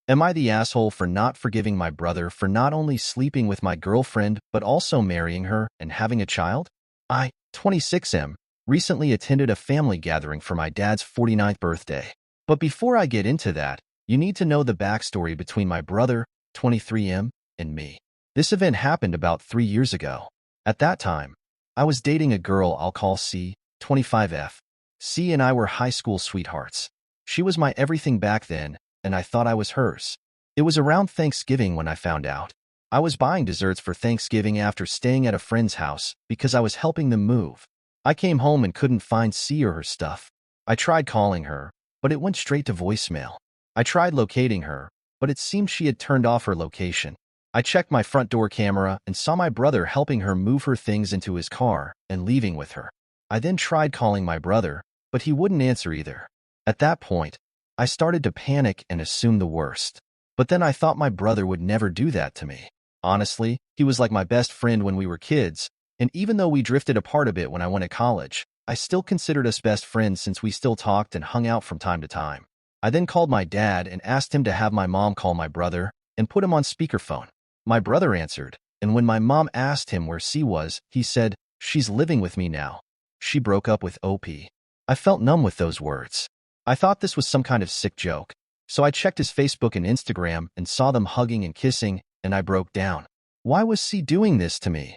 Am I the asshole for not forgiving my brother for not only sleeping with my girlfriend, but also marrying her and having a child? I, 26M, recently attended a family gathering for my dad's 49th birthday. But before I get into that, you need to know the backstory between my brother, 23M, and me. This event happened about 3 years ago. At that time, I was dating a girl I'll call C, 25F. C and I were high school sweethearts. She was my everything back then, and I thought I was hers. It was around Thanksgiving when I found out. I was buying desserts for Thanksgiving after staying at a friend's house because I was helping them move. I came home and couldn't find C or her stuff. I tried calling her, but it went straight to voicemail. I tried locating her, but it seemed she had turned off her location. I checked my front door camera and saw my brother helping her move her things into his car and leaving with her. I then tried calling my brother, but he wouldn't answer either. At that point, I started to panic and assume the worst. But then I thought my brother would never do that to me. Honestly, he was like my best friend when we were kids, and even though we drifted apart a bit when I went to college, I still considered us best friends since we still talked and hung out from time to time. I then called my dad and asked him to have my mom call my brother and put him on speakerphone. My brother answered, and when my mom asked him where C was, he said, "She's living with me now. She broke up with OP." I felt numb with those words. I thought this was some kind of sick joke, so I checked his Facebook and Instagram and saw them hugging and kissing, and I broke down. Why was C doing this to me?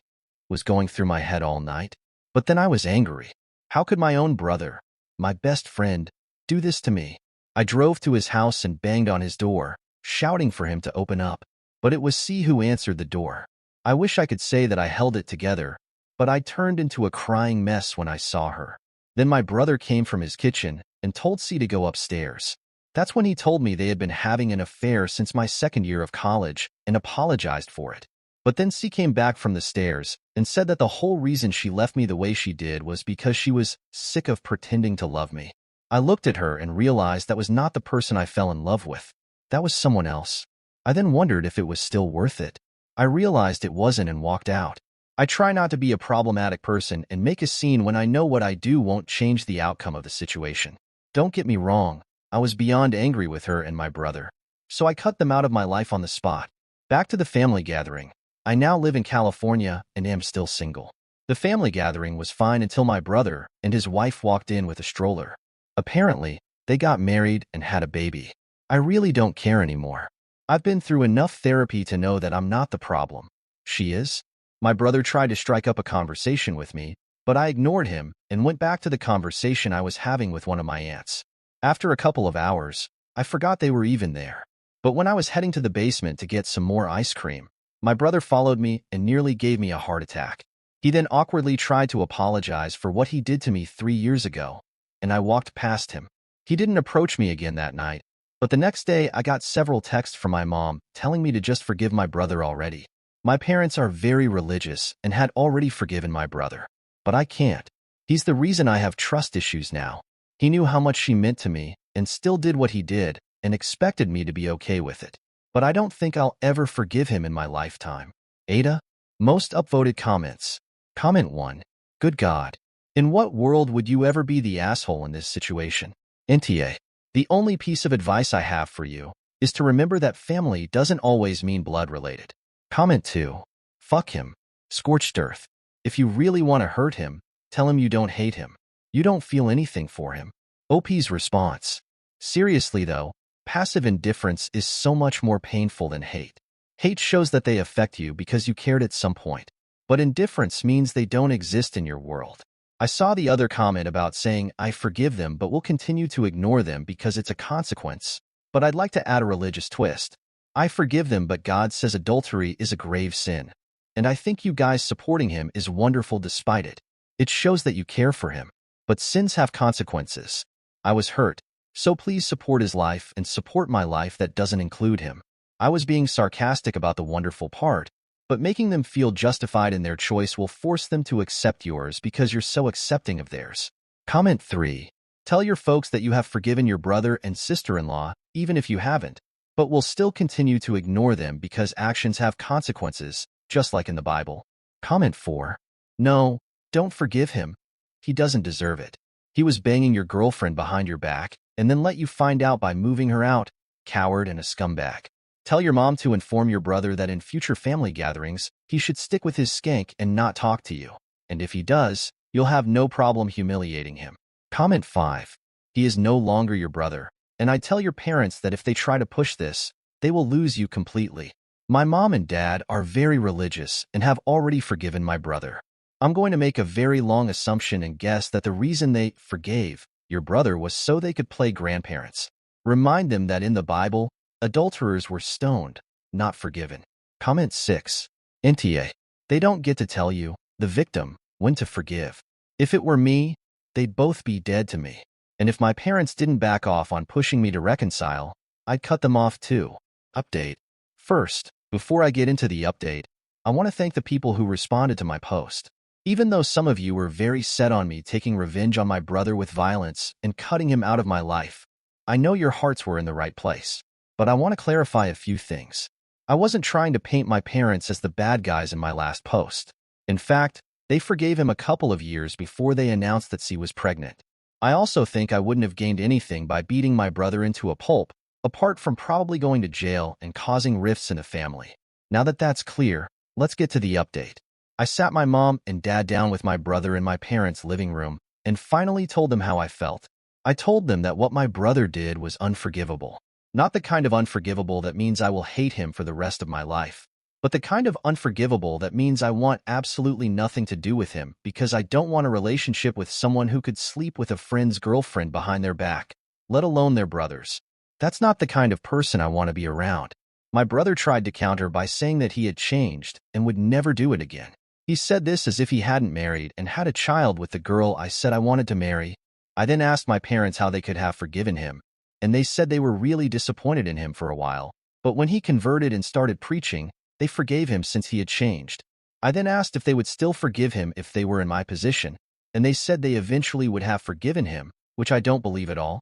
Was going through my head all night. But then I was angry. How could my own brother, my best friend, do this to me? I drove to his house and banged on his door, shouting for him to open up. But it was C who answered the door. I wish I could say that I held it together, but I turned into a crying mess when I saw her. Then my brother came from his kitchen and told C to go upstairs. That's when he told me they had been having an affair since my second year of college and apologized for it. But then C came back from the stairs and said that the whole reason she left me the way she did was because she was sick of pretending to love me. I looked at her and realized that was not the person I fell in love with. That was someone else. I then wondered if it was still worth it. I realized it wasn't and walked out. I try not to be a problematic person and make a scene when I know what I do won't change the outcome of the situation. Don't get me wrong, I was beyond angry with her and my brother. So I cut them out of my life on the spot. Back to the family gathering. I now live in California and am still single. The family gathering was fine until my brother and his wife walked in with a stroller. Apparently, they got married and had a baby. I really don't care anymore. I've been through enough therapy to know that I'm not the problem. She is. My brother tried to strike up a conversation with me, but I ignored him and went back to the conversation I was having with one of my aunts. After a couple of hours, I forgot they were even there. But when I was heading to the basement to get some more ice cream, my brother followed me and nearly gave me a heart attack. He then awkwardly tried to apologize for what he did to me 3 years ago, and I walked past him. He didn't approach me again that night, but the next day I got several texts from my mom telling me to just forgive my brother already. My parents are very religious and had already forgiven my brother, but I can't. He's the reason I have trust issues now. He knew how much she meant to me and still did what he did and expected me to be okay with it. But I don't think I'll ever forgive him in my lifetime. Ada? Most upvoted comments. Comment 1. Good God. In what world would you ever be the asshole in this situation? NTA. The only piece of advice I have for you is to remember that family doesn't always mean blood related. Comment 2. Fuck him. Scorched earth. If you really want to hurt him, tell him you don't hate him. You don't feel anything for him. OP's response. Seriously though, passive indifference is so much more painful than hate. Hate shows that they affect you because you cared at some point, but indifference means they don't exist in your world. I saw the other comment about saying, I forgive them but will continue to ignore them because it's a consequence, but I'd like to add a religious twist. I forgive them but God says adultery is a grave sin. And I think you guys supporting him is wonderful despite it. It shows that you care for him. But sins have consequences. I was hurt, so please support his life and support my life that doesn't include him. I was being sarcastic about the wonderful part, but making them feel justified in their choice will force them to accept yours because you're so accepting of theirs. Comment 3. Tell your folks that you have forgiven your brother and sister-in-law, even if you haven't, but will still continue to ignore them because actions have consequences, just like in the Bible. Comment 4. No, don't forgive him. He doesn't deserve it. He was banging your girlfriend behind your back and then let you find out by moving her out, coward, and a scumbag. Tell your mom to inform your brother that in future family gatherings, he should stick with his skank and not talk to you. And if he does, you'll have no problem humiliating him. Comment 5. He is no longer your brother, and I tell your parents that if they try to push this, they will lose you completely. My mom and dad are very religious and have already forgiven my brother. I'm going to make a very long assumption and guess that the reason they forgave your brother was so they could play grandparents. Remind them that in the Bible, adulterers were stoned, not forgiven. Comment 6. NTA. They don't get to tell you, the victim, when to forgive. If it were me, they'd both be dead to me. And if my parents didn't back off on pushing me to reconcile, I'd cut them off too. Update. First, before I get into the update, I want to thank the people who responded to my post. Even though some of you were very set on me taking revenge on my brother with violence and cutting him out of my life, I know your hearts were in the right place. But I want to clarify a few things. I wasn't trying to paint my parents as the bad guys in my last post. In fact, they forgave him a couple of years before they announced that she was pregnant. I also think I wouldn't have gained anything by beating my brother into a pulp, apart from probably going to jail and causing rifts in the family. Now that that's clear, let's get to the update. I sat my mom and dad down with my brother in my parents' living room and finally told them how I felt. I told them that what my brother did was unforgivable. Not the kind of unforgivable that means I will hate him for the rest of my life, but the kind of unforgivable that means I want absolutely nothing to do with him because I don't want a relationship with someone who could sleep with a friend's girlfriend behind their back, let alone their brother's. That's not the kind of person I want to be around. My brother tried to counter by saying that he had changed and would never do it again. He said this as if he hadn't married and had a child with the girl I said I wanted to marry. I then asked my parents how they could have forgiven him, and they said they were really disappointed in him for a while. But when he converted and started preaching, they forgave him since he had changed. I then asked if they would still forgive him if they were in my position, and they said they eventually would have forgiven him, which I don't believe at all.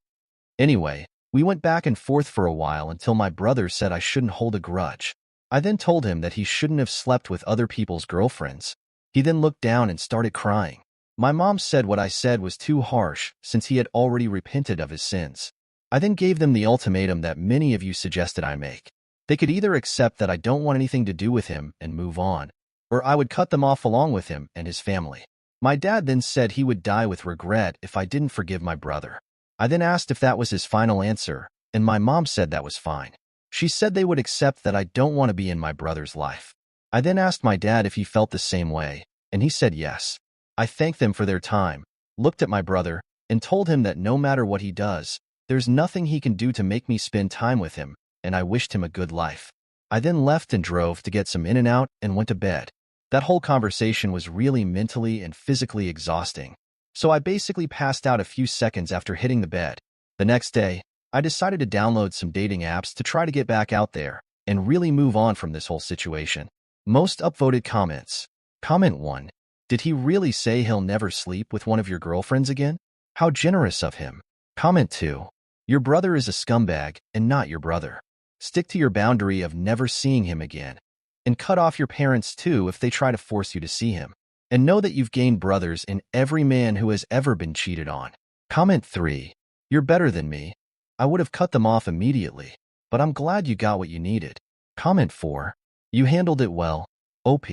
Anyway, we went back and forth for a while until my brother said I shouldn't hold a grudge. I then told him that he shouldn't have slept with other people's girlfriends. He then looked down and started crying. My mom said what I said was too harsh since he had already repented of his sins. I then gave them the ultimatum that many of you suggested I make. They could either accept that I don't want anything to do with him and move on, or I would cut them off along with him and his family. My dad then said he would die with regret if I didn't forgive my brother. I then asked if that was his final answer, and my mom said that was fine. She said they would accept that I don't want to be in my brother's life. I then asked my dad if he felt the same way, and he said yes. I thanked them for their time, looked at my brother, and told him that no matter what he does, there's nothing he can do to make me spend time with him, and I wished him a good life. I then left and drove to get some In-N-Out and went to bed. That whole conversation was really mentally and physically exhausting, so I basically passed out a few seconds after hitting the bed. The next day, I decided to download some dating apps to try to get back out there and really move on from this whole situation. Most upvoted comments. Comment 1. Did he really say he'll never sleep with one of your girlfriends again? How generous of him. Comment 2. Your brother is a scumbag and not your brother. Stick to your boundary of never seeing him again. And cut off your parents too if they try to force you to see him. And know that you've gained brothers in every man who has ever been cheated on. Comment 3. You're better than me. I would have cut them off immediately, but I'm glad you got what you needed. Comment 4. You handled it well. OP.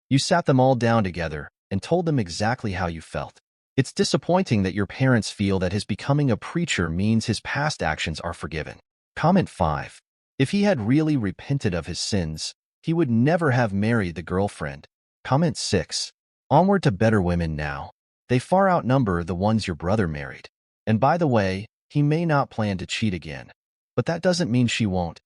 You sat them all down together and told them exactly how you felt. It's disappointing that your parents feel that his becoming a preacher means his past actions are forgiven. Comment 5. If he had really repented of his sins, he would never have married the girlfriend. Comment 6. Onward to better women now. They far outnumber the ones your brother married. And by the way, he may not plan to cheat again, but that doesn't mean she won't.